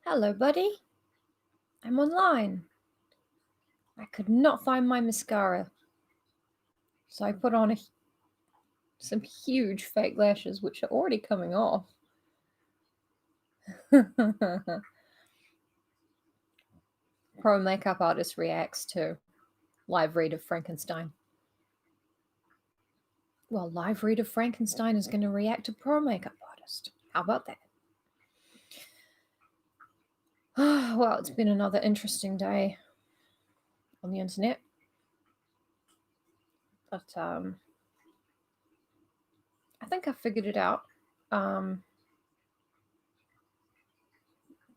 Hello, buddy. I'm online. I could not find my mascara, so I put on some huge fake lashes, which are already coming off. Pro makeup artist reacts to live read of Frankenstein. Well, live read of Frankenstein is going to react to pro makeup artist. How about that? Well, it's been another interesting day on the internet. But I think I figured it out.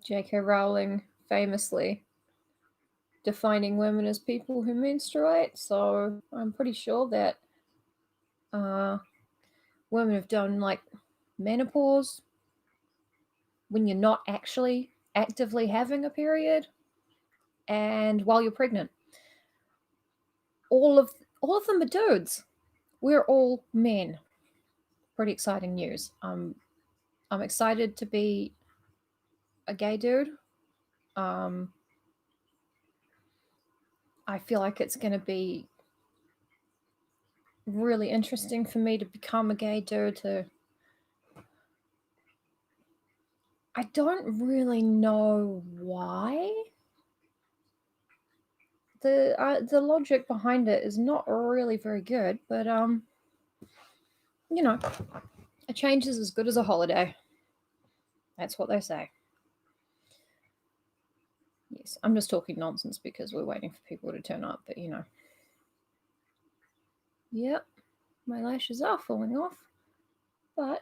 J.K. Rowling famously defining women as people who menstruate, so I'm pretty sure that women have done like menopause when you're not actually actively having a period and while you're pregnant. All of them are dudes. We're all men. Pretty exciting news. I'm excited to be a gay dude. I feel like it's going to be really interesting for me to become a gay dude. I don't really know why. The logic behind it is not really very good, but you know, a change is as good as a holiday. That's what they say. Yes, I'm just talking nonsense because we're waiting for people to turn up, but you know. Yep, my lashes are falling off, but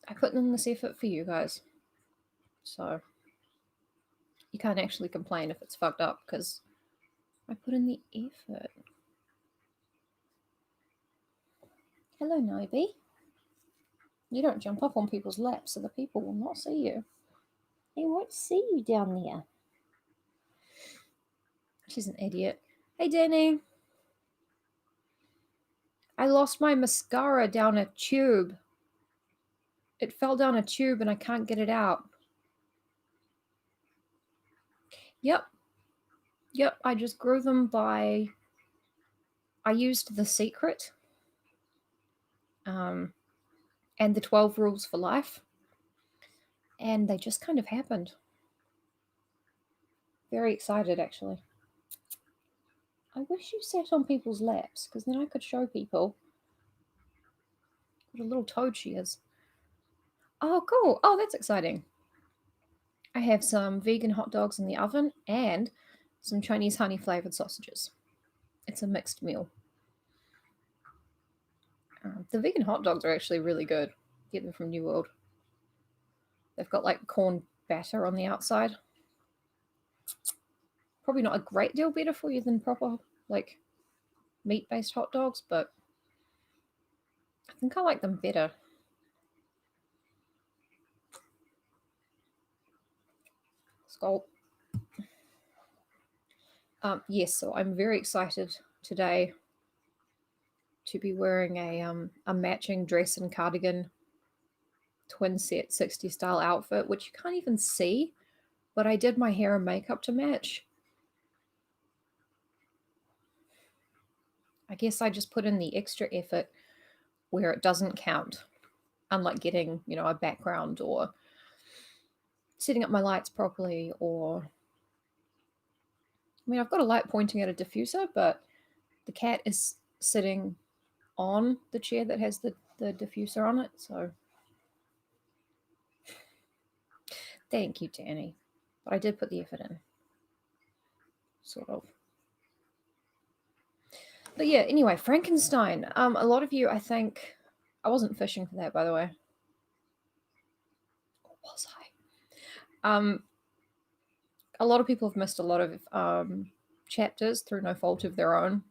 I put in this effort for you guys. So you can't actually complain if it's fucked up because I put in the effort. Hello, Noby. You don't jump up on people's laps so the people will not see you. They won't see you down there. She's an idiot. Hey, Danny. I lost my mascara down a tube. It fell down a tube and I can't get it out. Yep, I just grew them by... I used The Secret and the 12 Rules for Life, and they just kind of happened. Very excited, actually. I wish you sat on people's laps, because then I could show people what a little toad she is. Oh, cool. Oh, that's exciting. I have some vegan hot dogs in the oven and some Chinese honey-flavored sausages. It's a mixed meal. The vegan hot dogs are actually really good. Get them from New World. They've got like corn batter on the outside. Probably not a great deal better for you than proper like meat-based hot dogs, but I think I like them better. Skull. Yes, so I'm very excited today to be wearing a matching dress and cardigan twin set 60 style outfit, which you can't even see, but I did my hair and makeup to match. I guess I just put in the extra effort where it doesn't count, unlike getting, a background or setting up my lights properly, or I've got a light pointing at a diffuser, but the cat is sitting on the chair that has the diffuser on it, so thank you, Danny. But I did put the effort in. Sort of. But yeah, anyway, Frankenstein. A lot of you, I think... I wasn't fishing for that, by the way. Or was I? A lot of people have missed a lot of chapters through no fault of their own.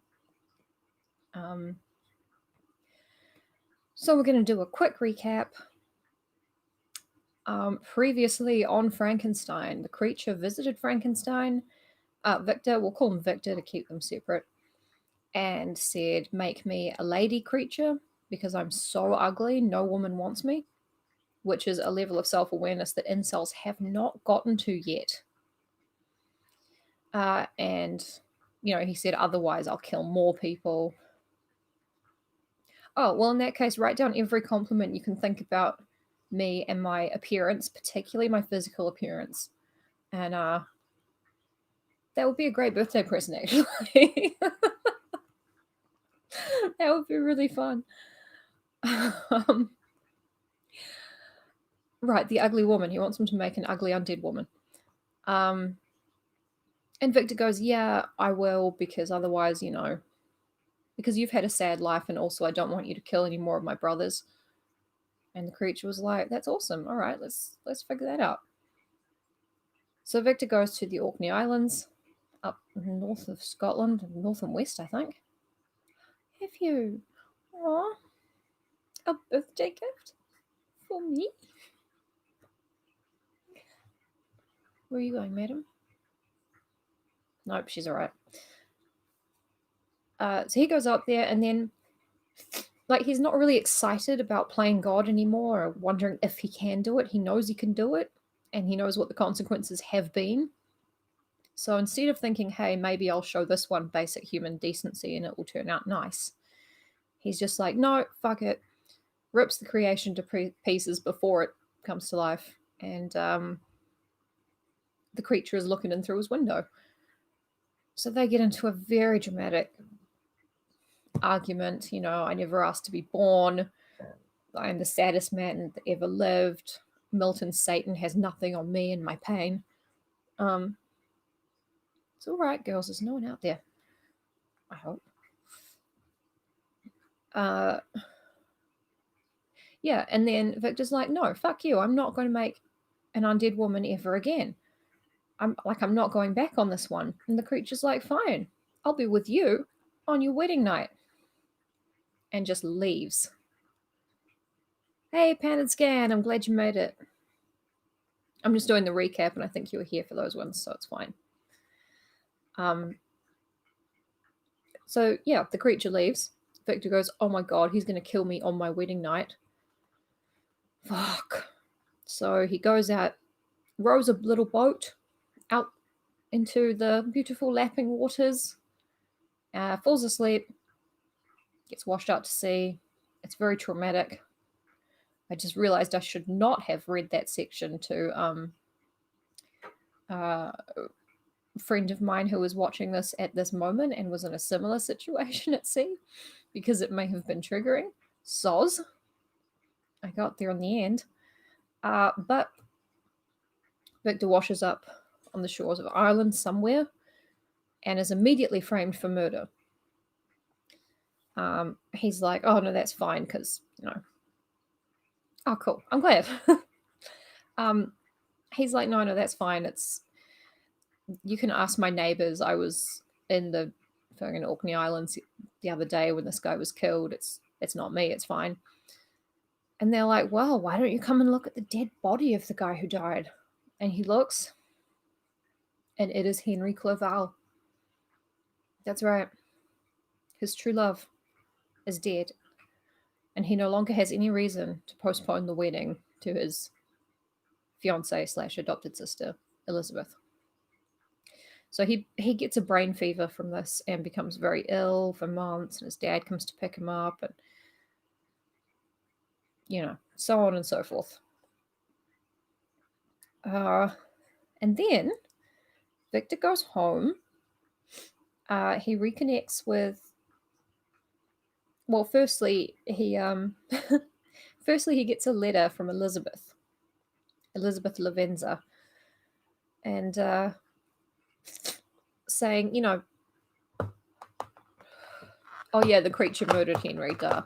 So we're going to do a quick recap. Previously on Frankenstein, the creature visited Frankenstein. Victor, we'll call him Victor to keep them separate, and said, make me a lady creature because I'm so ugly, no woman wants me. which is a level of self-awareness that incels have not gotten to yet. And, he said, otherwise I'll kill more people. Oh, well, in that case, write down every compliment you can think about me and my appearance, particularly my physical appearance. And that would be a great birthday present, actually. That would be really fun. Right, the ugly woman. He wants him to make an ugly undead woman. And Victor goes, yeah, I will, because otherwise, because you've had a sad life, and also I don't want you to kill any more of my brothers. And the creature was like, that's awesome. All right, let's figure that out. So Victor goes to the Orkney Islands, up north of Scotland, north and west, I think. Have you, a birthday gift for me? Where are you going, madam? Nope, she's all right. So he goes up there, and then, he's not really excited about playing God anymore, or wondering if he can do it. He knows he can do it, and he knows what the consequences have been. So instead of thinking, hey, maybe I'll show this one basic human decency and it will turn out nice, he's just like, no, fuck it. Rips the creation to pieces before it comes to life. And the creature is looking in through his window. So they get into a very dramatic argument. I never asked to be born. I am the saddest man that ever lived. Milton's Satan has nothing on me and my pain. It's all right, girls. There's no one out there, I hope. Yeah, and then Victor's like, no, fuck you. I'm not going to make an undead woman ever again. I'm not going back on this one. And the creature's like, fine, I'll be with you on your wedding night. And just leaves. Hey, Pan and Scan, I'm glad you made it. I'm just doing the recap, and I think you were here for those ones, so it's fine. So, yeah, the creature leaves. Victor goes, oh my god, he's going to kill me on my wedding night. Fuck. So he goes out, rows a little boat out into the beautiful lapping waters, falls asleep, gets washed out to sea. It's very traumatic. I just realized I should not have read that section to a friend of mine who was watching this at this moment and was in a similar situation at sea, because it may have been triggering. Soz. I got there in the end. But Victor washes up on the shores of Ireland somewhere and is immediately framed for murder. He's like, oh no, that's fine, because, oh cool, I'm glad. He's like, no, that's fine. You can ask my neighbors. I was in the fucking Orkney Islands the other day when this guy was killed. It's not me, it's fine. And they're like, well, why don't you come and look at the dead body of the guy who died? And he looks, and it is Henry Clerval. That's right. His true love is dead, and he no longer has any reason to postpone the wedding to his fiancée/adopted sister, Elizabeth. So he gets a brain fever from this and becomes very ill for months, and his dad comes to pick him up, and so on and so forth. And then Victor goes home. He reconnects with. Well, firstly, he gets a letter from Elizabeth Lavenza, and saying, oh yeah, the creature murdered Henry. Duh.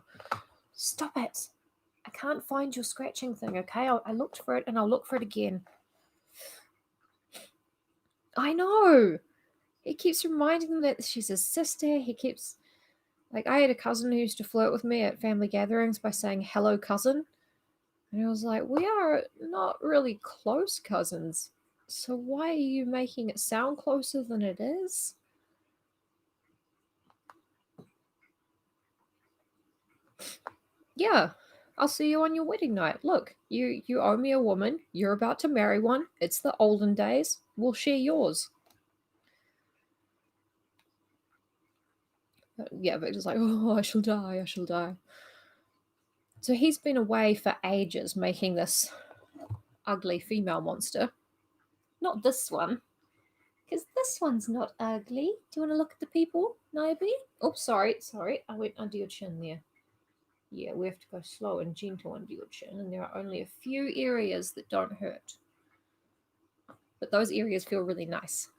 Stop it! I can't find your scratching thing. Okay, I looked for it, and I'll look for it again. I know. He keeps reminding them that she's his sister. He keeps, I had a cousin who used to flirt with me at family gatherings by saying, hello, cousin. And I was like, we are not really close cousins. So why are you making it sound closer than it is? Yeah. I'll see you on your wedding night. Look, you owe me a woman. You're about to marry one. It's the olden days. We'll share yours. But yeah, Victor's like, oh, I shall die. I shall die. So he's been away for ages making this ugly female monster. Not this one, because this one's not ugly. Do you want to look at the people, Niobe? Oh, sorry. I went under your chin there. Yeah, we have to go slow and gentle under your chin, and there are only a few areas that don't hurt. But those areas feel really nice.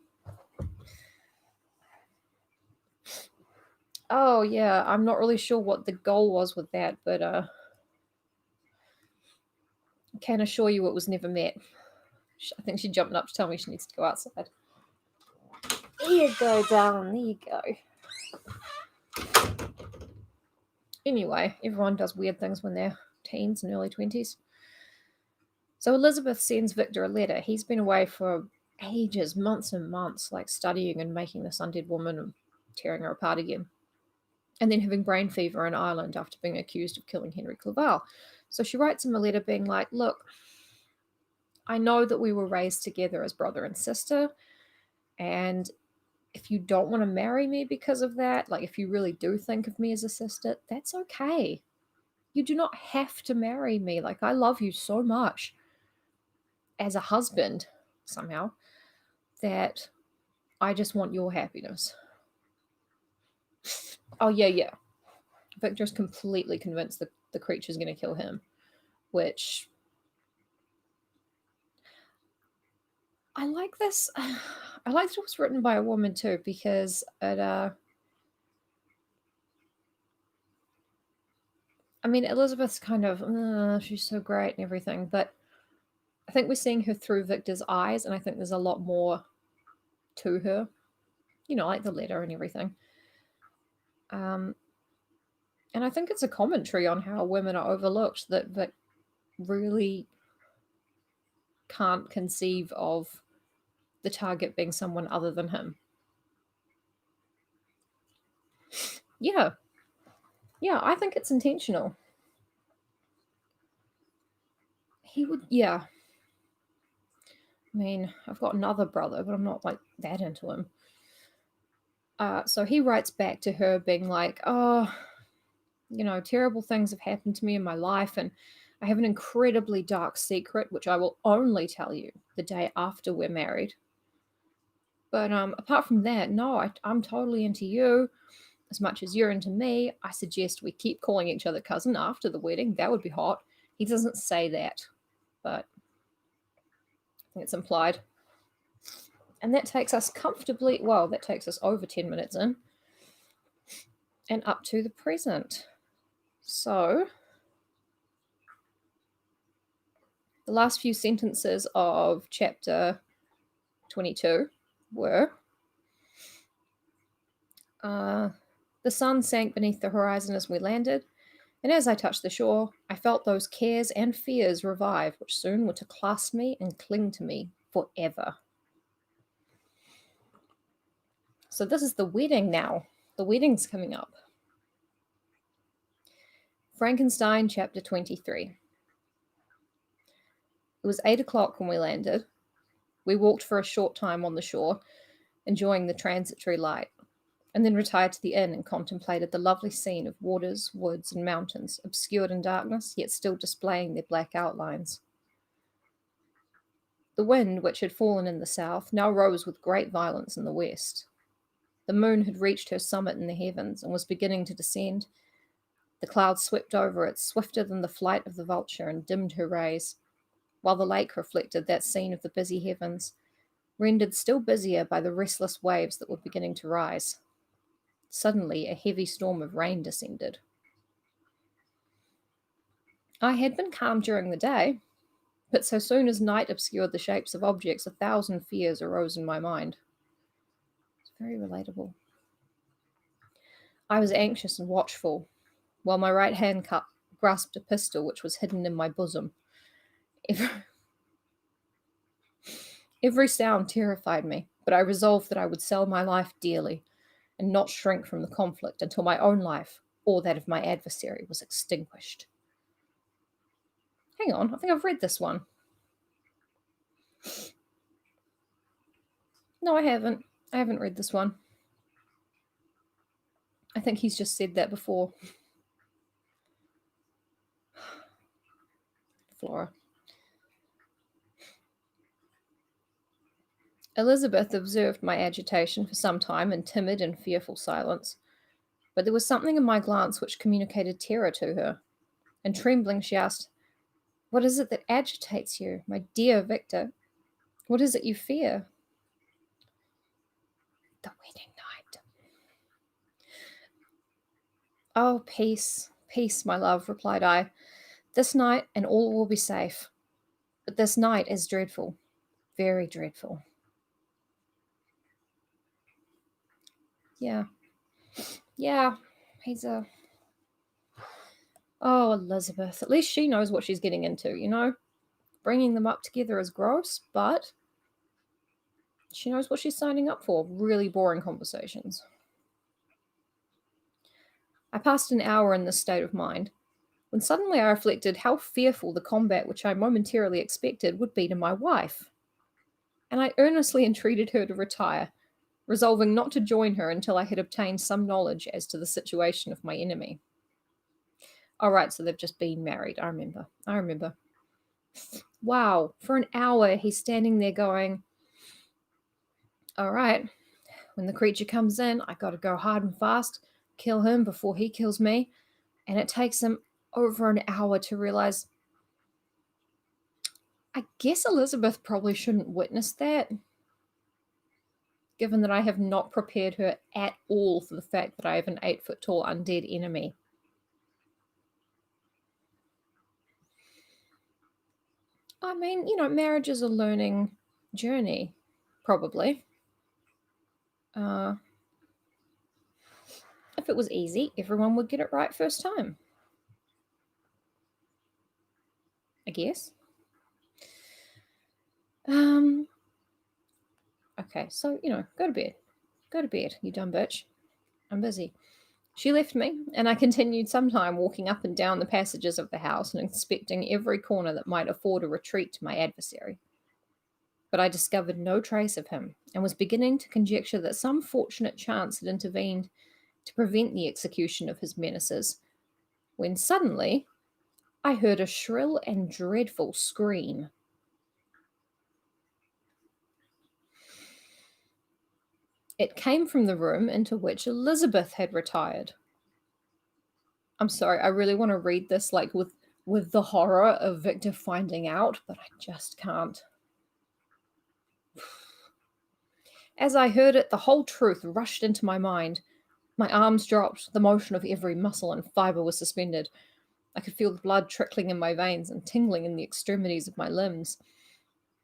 Oh, yeah, I'm not really sure what the goal was with that, but I can assure you it was never met. I think she jumped up to tell me she needs to go outside. There you go, darling. There you go. Anyway, everyone does weird things when they're teens and early 20s. So Elizabeth sends Victor a letter. He's been away for ages, months and months, like studying and making this undead woman and tearing her apart again. And then having brain fever in Ireland after being accused of killing Henry Clerval. So she writes him a letter being like, look, I know that we were raised together as brother and sister, and if you don't want to marry me because of that, like if you really do think of me as a sister, that's okay. You do not have to marry me. Like, I love you so much as a husband, somehow, that I just want your happiness. Oh, yeah. Victor's completely convinced that the creature's going to kill him, which I like this. I like that it was written by a woman too, because it, I mean, Elizabeth's kind of, she's so great and everything, but I think we're seeing her through Victor's eyes, and I think there's a lot more to her, like the letter and everything. And I think it's a commentary on how women are overlooked, that really can't conceive of the target being someone other than him. Yeah, I think it's intentional. He would, yeah. I mean, I've got another brother, but I'm not like that into him. So he writes back to her being like, oh, terrible things have happened to me in my life, and I have an incredibly dark secret, which I will only tell you the day after we're married. But apart from that, no, I'm totally into you as much as you're into me. I suggest we keep calling each other cousin after the wedding. That would be hot. He doesn't say that, but I think it's implied. And that takes us comfortably, well, that takes us over 10 minutes in and up to the present. So, the last few sentences of chapter 22 were the sun sank beneath the horizon as we landed, and as I touched the shore, I felt those cares and fears revive, which soon were to clasp me and cling to me forever. So this is the wedding now. The wedding's coming up. Frankenstein, chapter 23. It was 8 o'clock when we landed. We walked for a short time on the shore, enjoying the transitory light, and then retired to the inn and contemplated the lovely scene of waters, woods, and mountains, obscured in darkness, yet still displaying their black outlines. The wind, which had fallen in the south, now rose with great violence in the west. The moon had reached her summit in the heavens and was beginning to descend. The clouds swept over it swifter than the flight of the vulture and dimmed her rays, while the lake reflected that scene of the busy heavens, rendered still busier by the restless waves that were beginning to rise. Suddenly, a heavy storm of rain descended. I had been calm during the day, but so soon as night obscured the shapes of objects, 1,000 fears arose in my mind. It's very relatable. I was anxious and watchful, while my right hand grasped a pistol which was hidden in my bosom. Every sound terrified me, but I resolved that I would sell my life dearly and not shrink from the conflict until my own life or that of my adversary was extinguished. Hang on, I think I've read this one. No, I haven't. I haven't read this one. I think he's just said that before. Flora. Elizabeth observed my agitation for some time in timid and fearful silence, but there was something in my glance which communicated terror to her, and trembling she asked, "What is it that agitates you, my dear Victor? What is it you fear?" "The wedding night." "Oh, peace, peace, my love," replied I. "This night and all will be safe. But this night is dreadful, very dreadful." Yeah, yeah, he's a... Oh, Elizabeth, at least she knows what she's getting into, you know? Bringing them up together is gross, but she knows what she's signing up for. Really boring conversations. I passed an hour in this state of mind, when suddenly I reflected how fearful the combat which I momentarily expected would be to my wife, and I earnestly entreated her to retire, resolving not to join her until I had obtained some knowledge as to the situation of my enemy. All right, so they've just been married. I remember. Wow, for an hour he's standing there going, all right, when the creature comes in, I got to go hard and fast, kill him before he kills me. And it takes him over an hour to realize, I guess Elizabeth probably shouldn't witness that, given that I have not prepared her at all for the fact that I have an 8-foot tall undead enemy. I mean, marriage is a learning journey, probably. If it was easy, everyone would get it right first time, I guess. Okay, so, go to bed. Go to bed, you dumb bitch. I'm busy. She left me, and I continued some time walking up and down the passages of the house and inspecting every corner that might afford a retreat to my adversary. But I discovered no trace of him, and was beginning to conjecture that some fortunate chance had intervened to prevent the execution of his menaces, when suddenly I heard a shrill and dreadful scream. It came from the room into which Elizabeth had retired. I'm sorry, I really want to read this like with the horror of Victor finding out, but I just can't. As I heard it, the whole truth rushed into my mind. My arms dropped, the motion of every muscle and fibre was suspended. I could feel the blood trickling in my veins and tingling in the extremities of my limbs.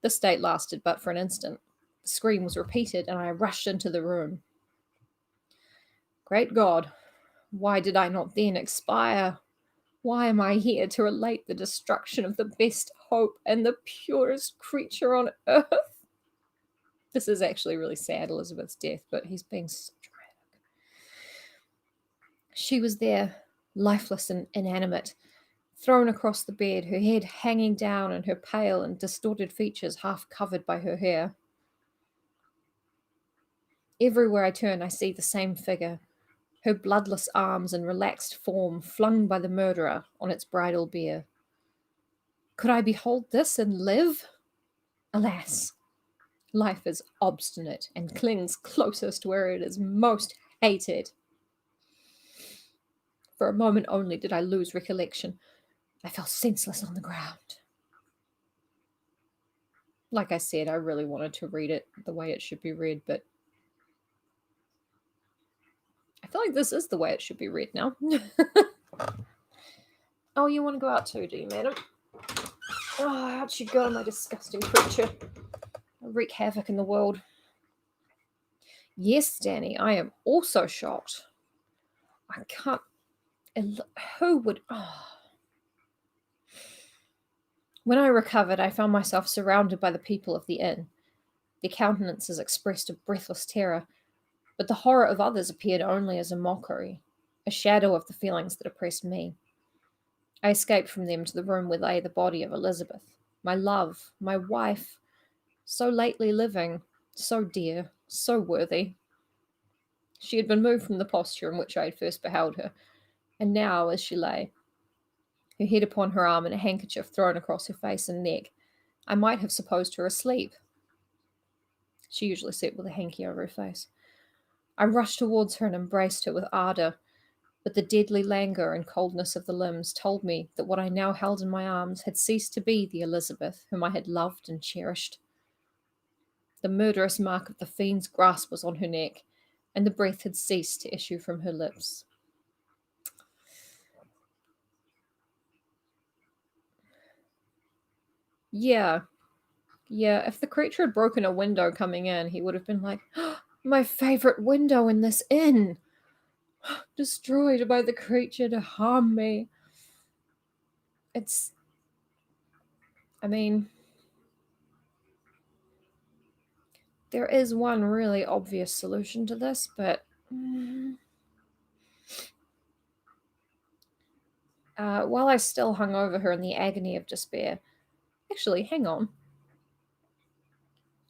This state lasted but for an instant. The scream was repeated, and I rushed into the room. Great God, why did I not then expire? Why am I here to relate the destruction of the best hope and the purest creature on earth? This is actually really sad, Elizabeth's death, but he's being so dramatic. She was there, lifeless and inanimate, thrown across the bed, her head hanging down and her pale and distorted features half covered by her hair. Everywhere I turn, I see the same figure, her bloodless arms and relaxed form flung by the murderer on its bridal bier. Could I behold this and live? Alas, life is obstinate and clings closest where it is most hated. For a moment only did I lose recollection. I fell senseless on the ground. Like I said, I really wanted to read it the way it should be read, but I feel like this is the way it should be read now. Oh, you want to go out too, do you, madam? Oh, out you go, my disgusting creature. I wreak havoc in the world. Yes, Danny, I am also shocked. I can't... Who would... Oh. When I recovered, I found myself surrounded by the people of the inn. Their countenances expressed a breathless terror, but the horror of others appeared only as a mockery, a shadow of the feelings that oppressed me. I escaped from them to the room where lay the body of Elizabeth, my love, my wife, so lately living, so dear, so worthy. She had been moved from the posture in which I had first beheld her, and now, as she lay, her head upon her arm and a handkerchief thrown across her face and neck, I might have supposed her asleep. She usually slept with a hanky over her face. I rushed towards her and embraced her with ardour, but the deadly languor and coldness of the limbs told me that what I now held in my arms had ceased to be the Elizabeth whom I had loved and cherished. The murderous mark of the fiend's grasp was on her neck, and the breath had ceased to issue from her lips. Yeah, if the creature had broken a window coming in, he would have been like, "Oh, my favourite window in this inn! Destroyed by the creature to harm me." It's, I mean, there is one really obvious solution to this, but while I still hung over her in the agony of despair, actually, hang on.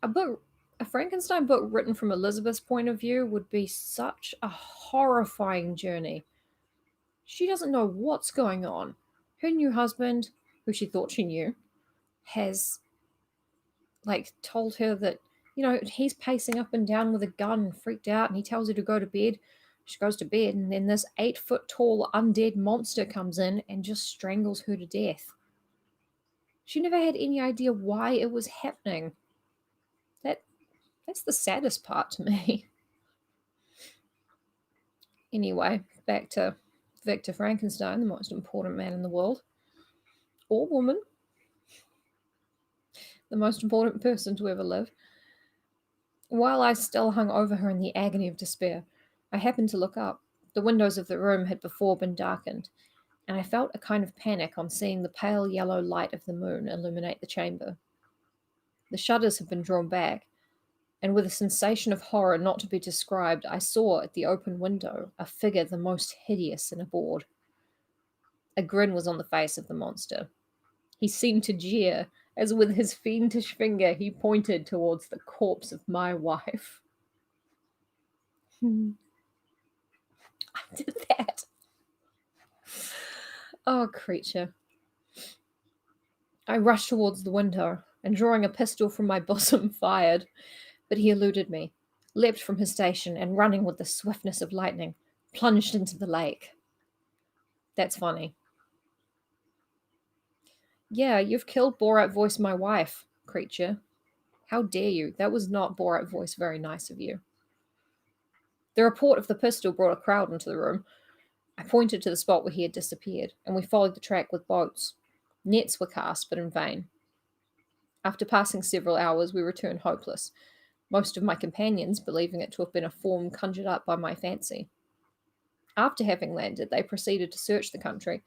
A Frankenstein book written from Elizabeth's point of view would be such a horrifying journey. She doesn't know what's going on. Her new husband, who she thought she knew, has told her that, he's pacing up and down with a gun, freaked out, and he tells her to go to bed. She goes to bed, and then this 8 foot tall undead monster comes in and just strangles her to death. She never had any idea why it was happening. That's the saddest part to me. Anyway, back to Victor Frankenstein, the most important man in the world. Or woman. The most important person to ever live. While I still hung over her in the agony of despair, I happened to look up. The windows of the room had before been darkened, and I felt a kind of panic on seeing the pale yellow light of the moon illuminate the chamber. The shutters had been drawn back, and with a sensation of horror not to be described, I saw at the open window a figure the most hideous and abhorred. A grin was on the face of the monster. He seemed to jeer, as with his fiendish finger he pointed towards the corpse of my wife. I did that. Oh, creature. I rushed towards the window, and drawing a pistol from my bosom, fired, but he eluded me, leapt from his station, and running with the swiftness of lightning, plunged into the lake. That's funny. Yeah, you've killed Borat voice my wife, creature. How dare you? That was not Borat voice very nice of you. The report of the pistol brought a crowd into the room. I pointed to the spot where he had disappeared, and we followed the track with boats. Nets were cast, but in vain. After passing several hours, we returned hopeless, most of my companions believing it to have been a form conjured up by my fancy. After having landed, they proceeded to search the country,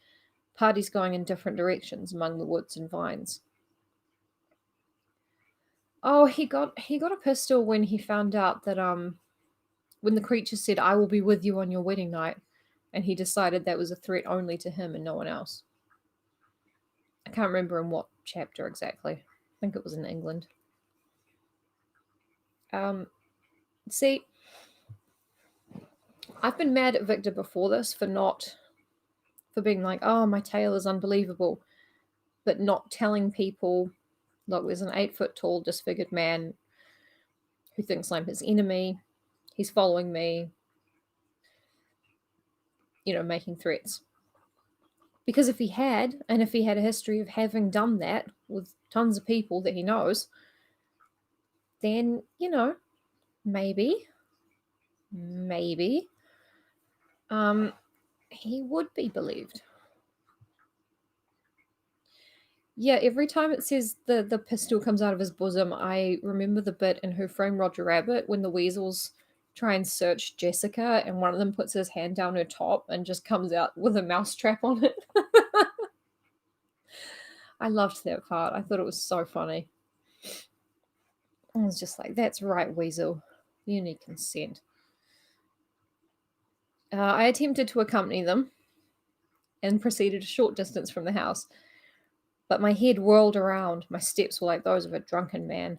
parties going in different directions among the woods and vines. Oh, he got a pistol when he found out that when the creature said, "I will be with you on your wedding night," and he decided that was a threat only to him and no one else. I can't remember in what chapter exactly. I think it was in England. See, I've been mad at Victor before this for being like, "Oh, my tale is unbelievable," but not telling people, look, there's an 8 foot tall disfigured man who thinks I'm his enemy. He's following me, making threats. Because if he had, and if he had a history of having done that with tons of people that he knows, then, maybe, he would be believed. Yeah, every time it says the pistol comes out of his bosom, I remember the bit in Who Framed Roger Rabbit when the weasels try and search Jessica and one of them puts his hand down her top and just comes out with a mousetrap on it. I loved that part. I thought it was so funny. I was just like, that's right, Weasel. You need consent. I attempted to accompany them, and proceeded a short distance from the house. But my head whirled around, my steps were like those of a drunken man.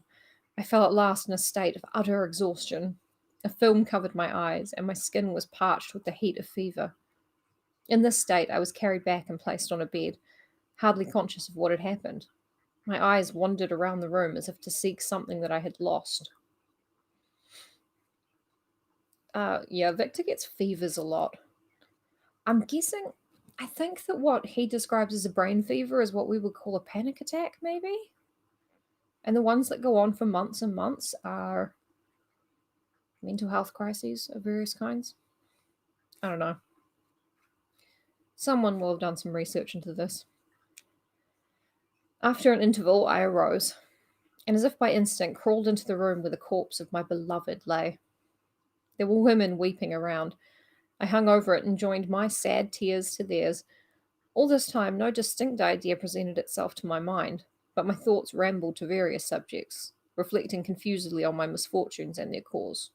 I fell at last in a state of utter exhaustion. A film covered my eyes, and my skin was parched with the heat of fever. In this state, I was carried back and placed on a bed, hardly conscious of what had happened. My eyes wandered around the room as if to seek something that I had lost. Yeah, Victor gets fevers a lot. I'm guessing, I think that what he describes as a brain fever is what we would call a panic attack, maybe? And the ones that go on for months and months are mental health crises of various kinds. I don't know. Someone will have done some research into this. After an interval, I arose, and as if by instinct, crawled into the room where the corpse of my beloved lay. There were women weeping around. I hung over it and joined my sad tears to theirs. All this time, no distinct idea presented itself to my mind, but my thoughts rambled to various subjects, reflecting confusedly on my misfortunes and their cause.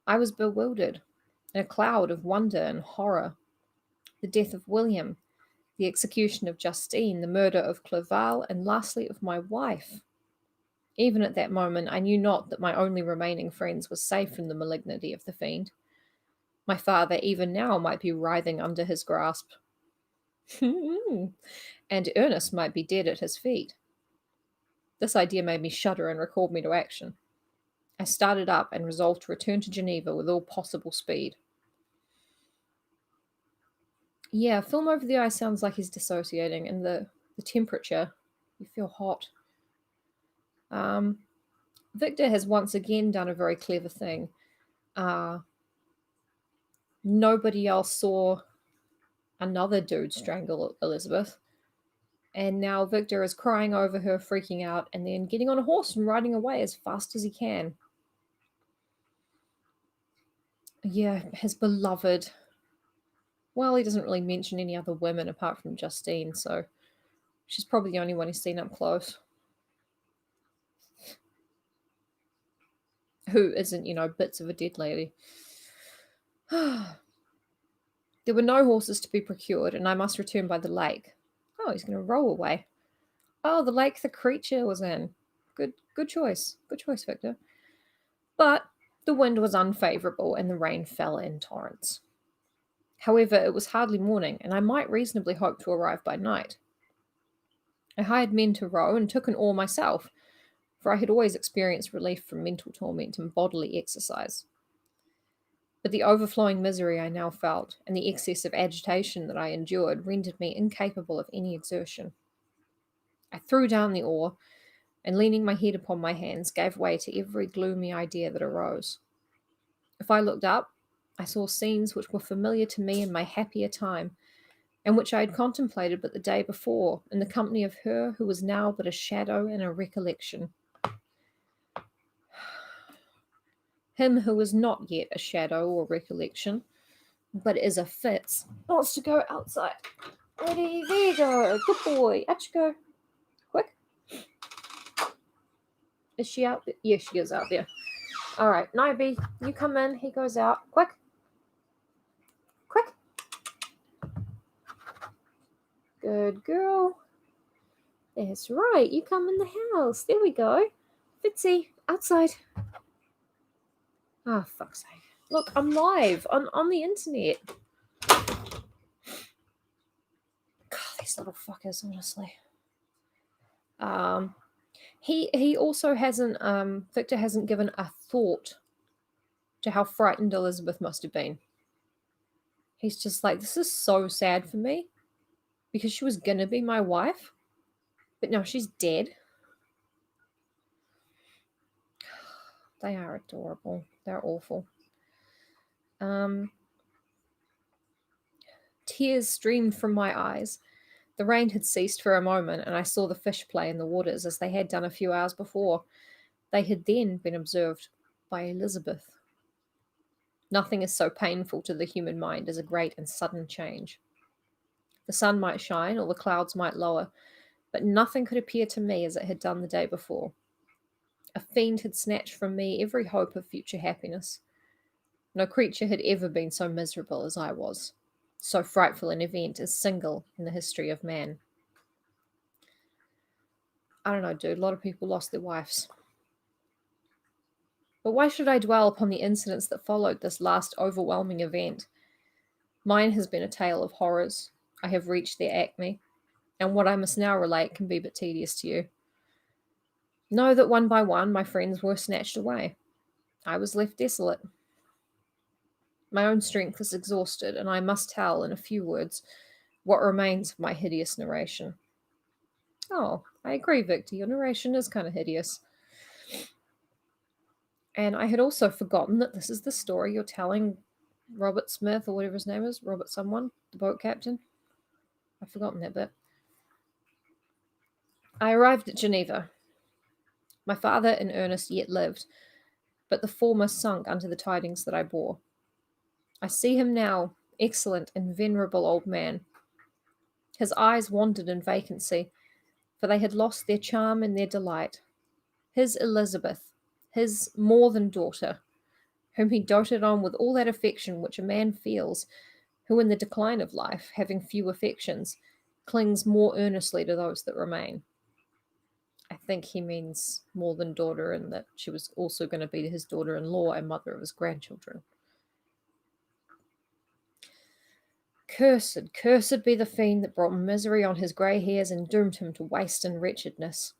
I was bewildered, in a cloud of wonder and horror. The death of William, the execution of Justine, the murder of Clerval, and lastly of my wife. Even at that moment, I knew not that my only remaining friends were safe from the malignity of the fiend. My father, even now, might be writhing under his grasp, and Ernest might be dead at his feet. This idea made me shudder and recalled me to action. I started up and resolved to return to Geneva with all possible speed. Yeah, film over the eye sounds like he's dissociating, and the temperature, you feel hot. Victor has once again done a very clever thing. Nobody else saw another dude strangle Elizabeth. And now Victor is crying over her, freaking out, and then getting on a horse and riding away as fast as he can. Yeah, his beloved. Well, he doesn't really mention any other women apart from Justine, so she's probably the only one he's seen up close. Who isn't, bits of a dead lady. There were no horses to be procured, and I must return by the lake. Oh, he's going to row away. Oh, the lake the creature was in. Good choice. Good choice, Victor. But the wind was unfavourable, and the rain fell in torrents. However, it was hardly morning, and I might reasonably hope to arrive by night. I hired men to row and took an oar myself, for I had always experienced relief from mental torment and bodily exercise. But the overflowing misery I now felt, and the excess of agitation that I endured, rendered me incapable of any exertion. I threw down the oar, and leaning my head upon my hands, gave way to every gloomy idea that arose. If I looked up, I saw scenes which were familiar to me in my happier time, and which I had contemplated but the day before, in the company of her who was now but a shadow and a recollection. Him who is not yet a shadow or recollection, but is a Fitz, wants to go outside. Ready, there you go. Good boy. Out you go. Quick. Is she out there? Yes, she is out there. All right, Niobe, you come in. He goes out. Quick. Quick. Good girl. That's right. You come in the house. There we go. Fitzy, outside. Oh, fuck's sake. Look, I'm live on the internet. God, these little fuckers, honestly. He also hasn't, Victor hasn't given a thought to how frightened Elizabeth must have been. He's just like, this is so sad for me, because she was gonna be my wife, but now she's dead. They are adorable. They're awful. Tears streamed from my eyes. The rain had ceased for a moment, and I saw the fish play in the waters as they had done a few hours before. They had then been observed by Elizabeth. Nothing is so painful to the human mind as a great and sudden change. The sun might shine, or the clouds might lower, but nothing could appear to me as it had done the day before. A fiend had snatched from me every hope of future happiness. No creature had ever been so miserable as I was. So frightful an event is single in the history of man. I don't know, dude. A lot of people lost their wives. But why should I dwell upon the incidents that followed this last overwhelming event? Mine has been a tale of horrors. I have reached their acme, and what I must now relate can be but tedious to you. Know that one by one my friends were snatched away. I was left desolate. My own strength is exhausted, and I must tell, in a few words, what remains of my hideous narration. Oh, I agree, Victor. Your narration is kind of hideous. And I had also forgotten that this is the story you're telling Robert Smith, or whatever his name is, Robert someone, the boat captain. I've forgotten that bit. I arrived at Geneva. My father and Ernest yet lived, but the former sunk under the tidings that I bore. I see him now, excellent and venerable old man. His eyes wandered in vacancy, for they had lost their charm and their delight. His Elizabeth, his more than daughter, whom he doted on with all that affection which a man feels, who in the decline of life, having few affections, clings more earnestly to those that remain. I think he means more than daughter, and that she was also going to be his daughter-in-law and mother of his grandchildren. Cursed, cursed be the fiend that brought misery on his grey hairs and doomed him to waste and wretchedness.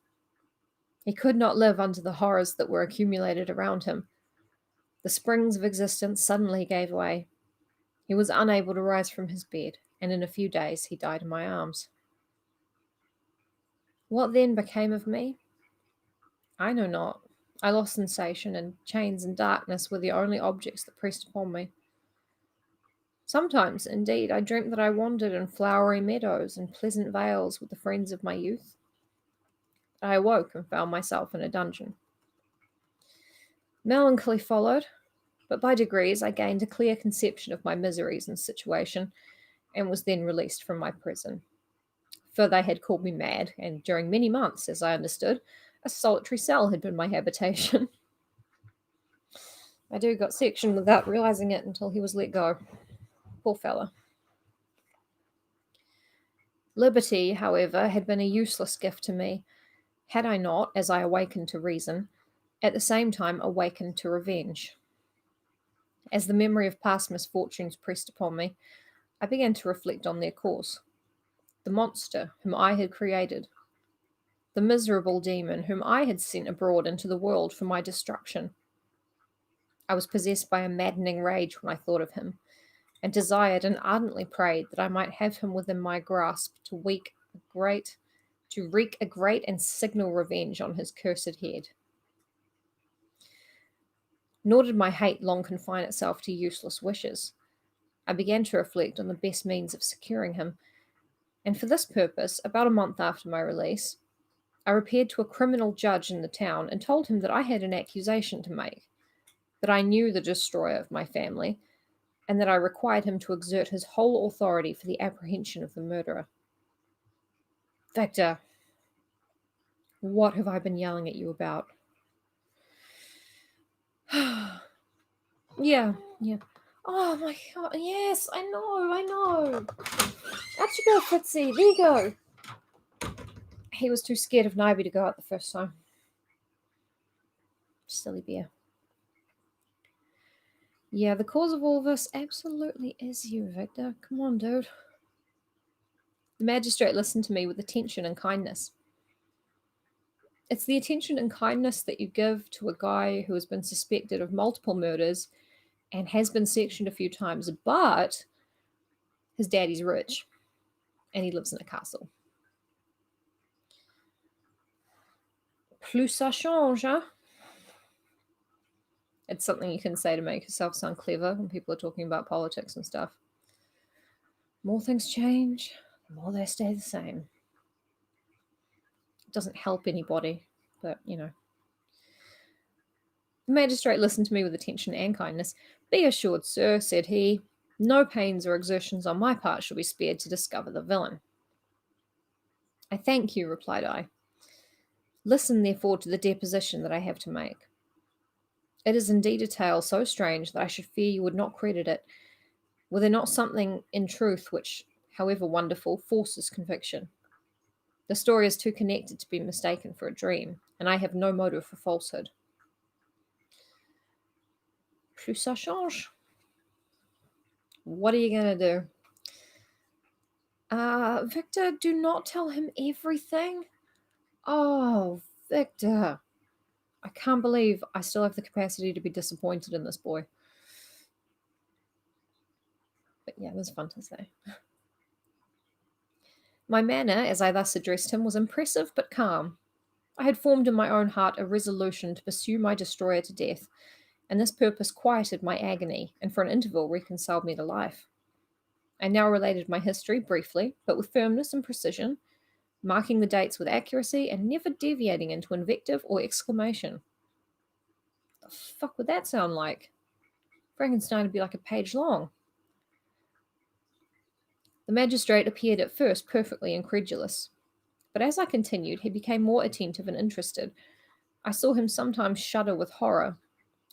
He could not live under the horrors that were accumulated around him. The springs of existence suddenly gave way. He was unable to rise from his bed, and in a few days he died in my arms. What then became of me? I know not. I lost sensation, and chains and darkness were the only objects that pressed upon me. Sometimes, indeed, I dreamt that I wandered in flowery meadows and pleasant vales with the friends of my youth. I awoke and found myself in a dungeon. Melancholy followed, but by degrees I gained a clear conception of my miseries and situation, and was then released from my prison. For they had called me mad, and during many months, as I understood, a solitary cell had been my habitation. My dude got sectioned without realizing it until he was let go. Poor fella. Liberty, however, had been a useless gift to me, had I not, as I awakened to reason, at the same time awakened to revenge. As the memory of past misfortunes pressed upon me, I began to reflect on their cause. The monster whom I had created, the miserable demon whom I had sent abroad into the world for my destruction. I was possessed by a maddening rage when I thought of him, and desired and ardently prayed that I might have him within my grasp to wreak a great and signal revenge on his cursed head. Nor did my hate long confine itself to useless wishes. I began to reflect on the best means of securing him, and for this purpose, about a month after my release, I repaired to a criminal judge in the town and told him that I had an accusation to make, that I knew the destroyer of my family, and that I required him to exert his whole authority for the apprehension of the murderer. Victor, what have I been yelling at you about? Yeah. Oh my god, yes, I know. Out you go, Fitzy, there you go. He was too scared of Naibi to go out the first time. Silly bear. Yeah, the cause of all this absolutely is you, Victor. Come on, dude. The magistrate listened to me with attention and kindness. It's the attention and kindness that you give to a guy who has been suspected of multiple murders and has been sectioned a few times, but his daddy's rich and he lives in a castle. Plus ça change, huh? It's something you can say to make yourself sound clever when people are talking about politics and stuff. More things change, the more they stay the same. It doesn't help anybody, but you know. The magistrate listened to me with attention and kindness. Be assured, sir, said he, no pains or exertions on my part shall be spared to discover the villain. I thank you, replied I. Listen, therefore, to the deposition that I have to make. It is indeed a tale so strange that I should fear you would not credit it, Were there not something in truth which, however wonderful, forces conviction? The story is too connected to be mistaken for a dream, and I have no motive for falsehood. Plus ça change. What are you going to do? Victor, do not tell him everything. Oh, Victor. I can't believe I still have the capacity to be disappointed in this boy. But yeah, it was fun to say. My manner, as I thus addressed him, was impressive but calm. I had formed in my own heart a resolution to pursue my destroyer to death, and this purpose quieted my agony, and for an interval reconciled me to life. I now related my history briefly, but with firmness and precision, marking the dates with accuracy and never deviating into invective or exclamation. The fuck would that sound like? Frankenstein would be like a page long. The magistrate appeared at first perfectly incredulous, but as I continued, he became more attentive and interested. I saw him sometimes shudder with horror.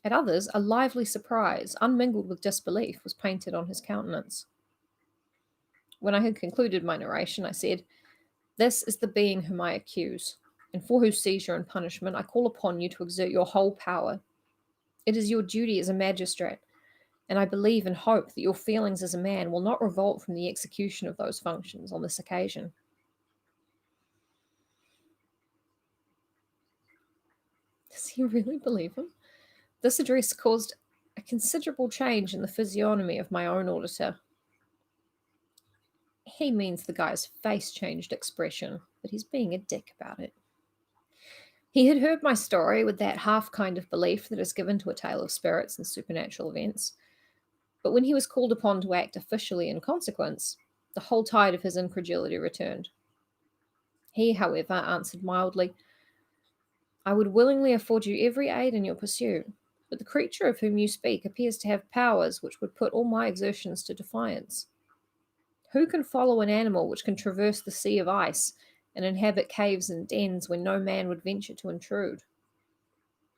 At others, a lively surprise, unmingled with disbelief, was painted on his countenance. When I had concluded my narration, I said, "This is the being whom I accuse, and for whose seizure and punishment I call upon you to exert your whole power. It is your duty as a magistrate, and I believe and hope that your feelings as a man will not revolt from the execution of those functions on this occasion." Does he really believe him? This address caused a considerable change in the physiognomy of my own auditor. He means the guy's face changed expression, but he's being a dick about it. He had heard my story with that half kind of belief that is given to a tale of spirits and supernatural events. But when he was called upon to act officially in consequence, the whole tide of his incredulity returned. He, however, answered mildly, "I would willingly afford you every aid in your pursuit, but the creature of whom you speak appears to have powers which would put all my exertions to defiance. Who can follow an animal which can traverse the sea of ice and inhabit caves and dens where no man would venture to intrude?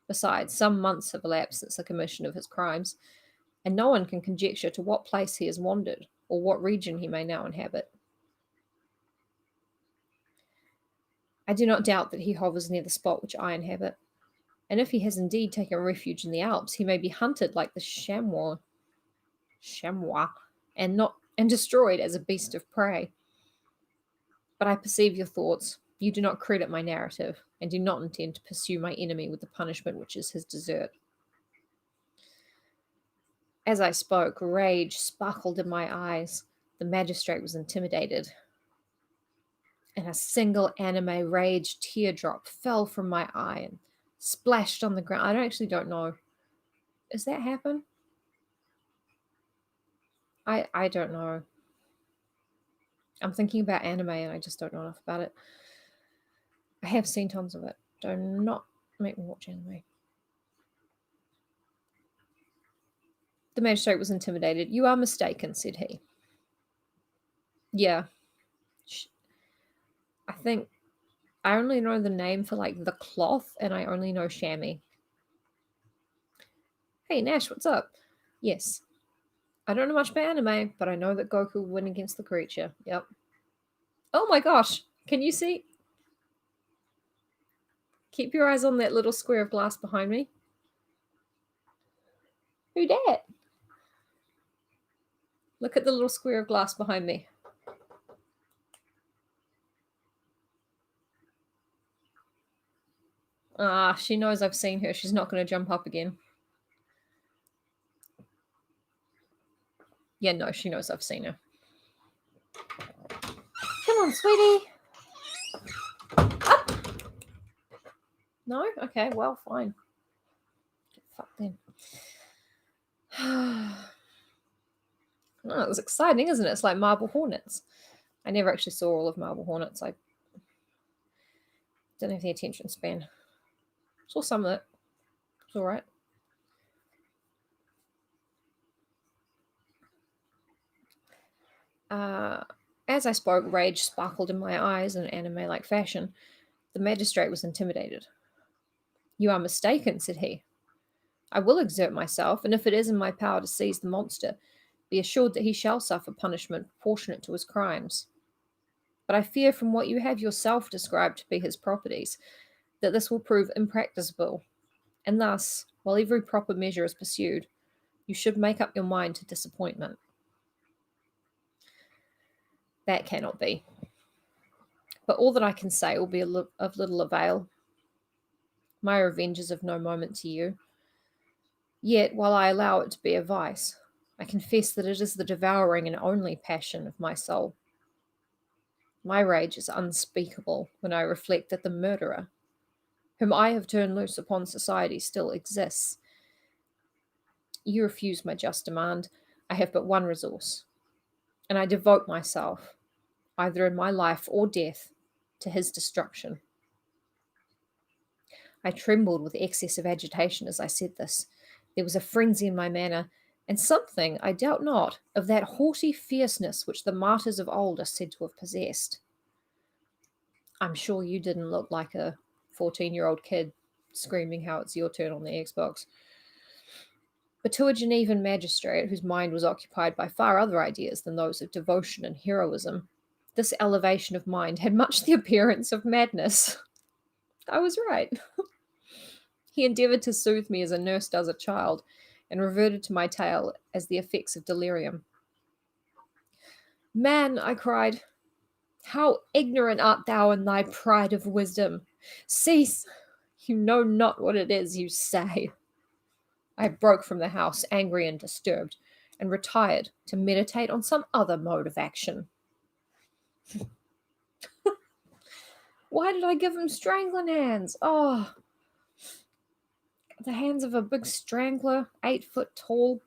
Besides, some months have elapsed since the commission of his crimes, and no one can conjecture to what place he has wandered, or what region he may now inhabit. I do not doubt that he hovers near the spot which I inhabit, and if he has indeed taken refuge in the Alps, he may be hunted like the chamois, and destroyed as a beast of prey. But I perceive your thoughts. You do not credit my narrative, and do not intend to pursue my enemy with the punishment which is his desert." As I spoke, rage sparkled in my eyes. The magistrate was intimidated, and a single anime rage teardrop fell from my eye and splashed on the ground. I actually don't know. Does that happen? I don't know. I'm thinking about anime and I just don't know enough about it. I have seen tons of it. Do not make me watch anime. The magistrate was intimidated. "You are mistaken," said he. "Yeah. I think I only know the name for like the cloth, and I only know chamois." "Hey, Nash, what's up?" "Yes. I don't know much about anime, but I know that Goku will win against the creature." "Yep." "Oh my gosh. Can you see? Keep your eyes on that little square of glass behind me." "Who dat?" "Look at the little square of glass behind me." Ah, she knows I've seen her. She's not going to jump up again. Yeah, no, she knows I've seen her. "Come on, sweetie." Up. No? Okay, well, fine. Fuck then. Oh, it was exciting, isn't it? It's like Marble Hornets. I never actually saw all of Marble Hornets. I didn't have the attention span. Saw some of it. It's all right. As I spoke, rage sparkled in my eyes in an anime-like fashion. The magistrate was intimidated. "You are mistaken," said he. "I will exert myself, and if it is in my power to seize the monster, Be assured that he shall suffer punishment proportionate to his crimes. But I fear from what you have yourself described to be his properties, that this will prove impracticable, and thus, while every proper measure is pursued, you should make up your mind to disappointment. That cannot be. But all that I can say will be of little avail. My revenge is of no moment to you. Yet, while I allow it to be a vice, I confess that it is the devouring and only passion of my soul. My rage is unspeakable when I reflect that the murderer, whom I have turned loose upon society, still exists. You refuse my just demand. I have but one resource, and I devote myself, either in my life or death, to his destruction. I trembled with excess of agitation as I said this. There was a frenzy in my manner, and something, I doubt not, of that haughty fierceness which the martyrs of old are said to have possessed. I'm sure you didn't look like a 14-year-old kid screaming how it's your turn on the Xbox. But to a Genevan magistrate whose mind was occupied by far other ideas than those of devotion and heroism, this elevation of mind had much the appearance of madness. I was right. He endeavoured to soothe me as a nurse does a child, and reverted to my tale as the effects of delirium. Man, I cried, how ignorant art thou in thy pride of wisdom! Cease! You know not what it is you say. I broke from the house, angry and disturbed, and retired to meditate on some other mode of action. Why did I give him strangling hands? Oh, the hands of a big strangler, 8 foot tall.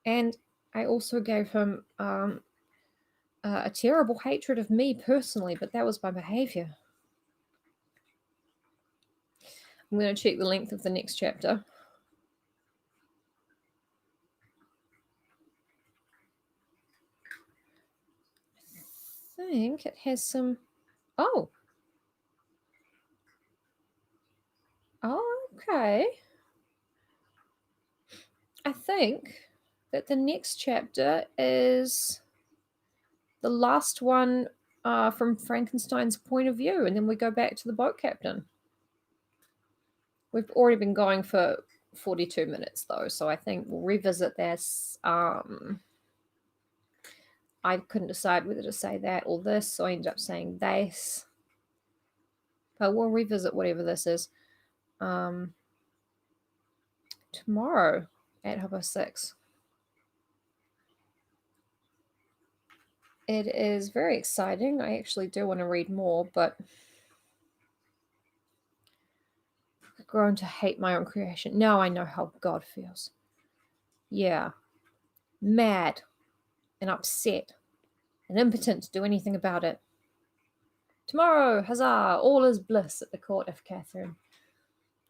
And I also gave him a terrible hatred of me personally, but that was my behavior. I'm going to check the length of the next chapter. I think it has some... Oh, okay. I think that the next chapter is the last one from Frankenstein's point of view, and then we go back to the boat captain. We've already been going for 42 minutes, though, so I think we'll revisit this. I couldn't decide whether to say that or this, so I ended up saying this. But we'll revisit whatever this is tomorrow at 6:30. It is very exciting. I actually do want to read more, but I've grown to hate my own creation. Now I know how God feels. Yeah. Mad and upset and impotent to do anything about it. Tomorrow, huzzah, all is bliss at the court of Catherine.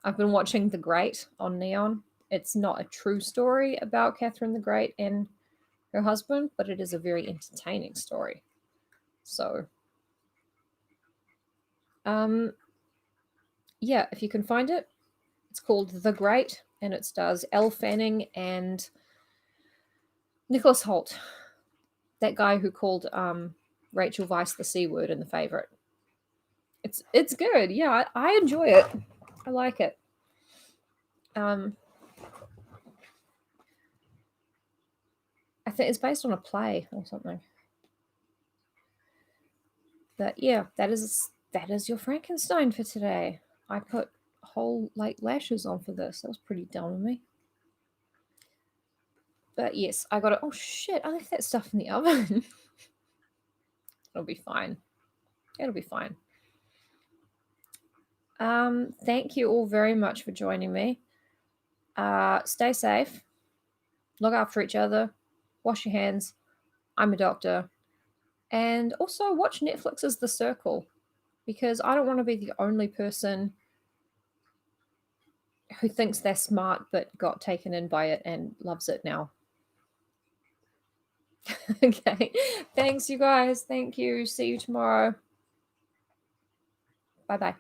I've been watching The Great on Neon. It's not a true story about Catherine the Great and her husband, but it is a very entertaining story. So, yeah, if you can find it, it's called The Great, and it stars Elle Fanning and Nicholas Hoult, that guy who called Rachel Weisz the C word in The Favourite. It's good. Yeah, I enjoy it. I like it. I think it's based on a play or something. But yeah, that is your Frankenstein for today. I put whole lashes on for this. That was pretty dumb of me. But yes, I got it. Oh shit, I left that stuff in the oven. It'll be fine. It'll be fine. Thank you all very much for joining me. Stay safe. Look after each other. Wash your hands. I'm a doctor. And also watch Netflix's The Circle, because I don't want to be the only person who thinks they're smart but got taken in by it and loves it now. Okay. Thanks, you guys. Thank you. See you tomorrow. Bye-bye.